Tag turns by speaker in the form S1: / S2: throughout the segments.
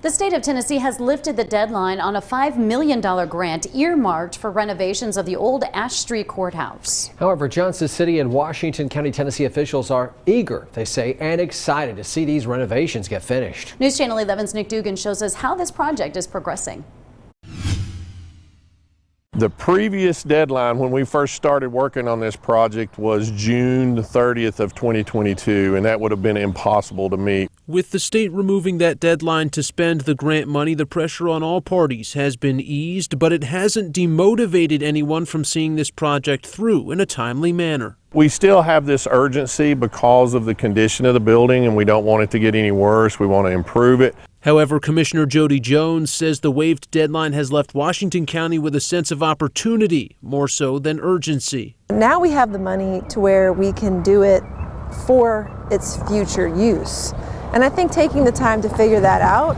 S1: The state of Tennessee has lifted the deadline on a $5 million grant earmarked for renovations of the old Ashe Street Courthouse.
S2: However, Johnson City and Washington County, Tennessee officials are eager, they say, and excited to see these renovations get finished.
S1: News Channel 11's Nick Dugan shows us how this project is progressing.
S3: The previous deadline when we first started working on this project was June 30th of 2022, and that would have been impossible to meet.
S4: With the state removing that deadline to spend the grant money, the pressure on all parties has been eased, but it hasn't demotivated anyone from seeing this project through in a timely manner.
S3: We still have this urgency because of the condition of the building, and we don't want it to get any worse. We want to improve it.
S4: However, Commissioner Jody Jones says the waived deadline has left Washington County with a sense of opportunity, more so than urgency.
S5: Now we have the money to where we can do it for its future use. And I think taking the time to figure that out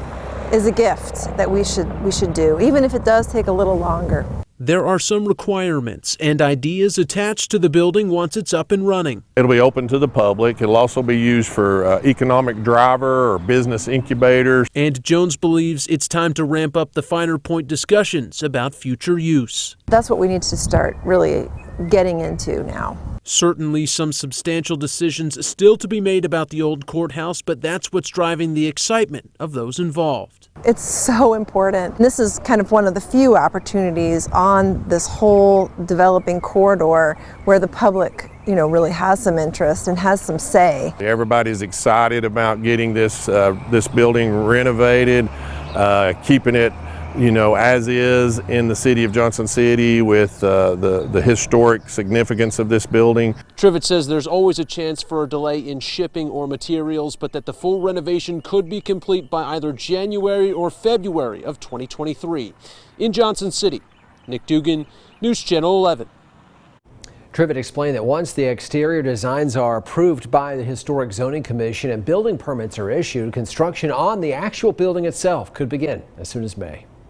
S5: is a gift that we should do, even if it does take a little longer.
S4: There are some requirements and ideas attached to the building once it's up and running.
S3: It'll be open to the public. It'll also be used for economic driver or business incubators.
S4: And Jones believes it's time to ramp up the finer point discussions about future use.
S5: That's what we need to start really getting into now.
S4: Certainly some substantial decisions still to be made about the old courthouse, but that's what's driving the excitement of those involved.
S5: It's so important. This is kind of one of the few opportunities on this whole developing corridor where the public, really has some interest and has some say.
S3: Everybody's excited about getting this building renovated, keeping it as is in the city of Johnson City with the historic significance of this building.
S4: Trivett says there's always a chance for a delay in shipping or materials, but that the full renovation could be complete by either January or February of 2023. In Johnson City, Nick Dugan, News Channel 11.
S2: Trivett explained that once the exterior designs are approved by the Historic Zoning Commission and building permits are issued, construction on the actual building itself could begin as soon as May.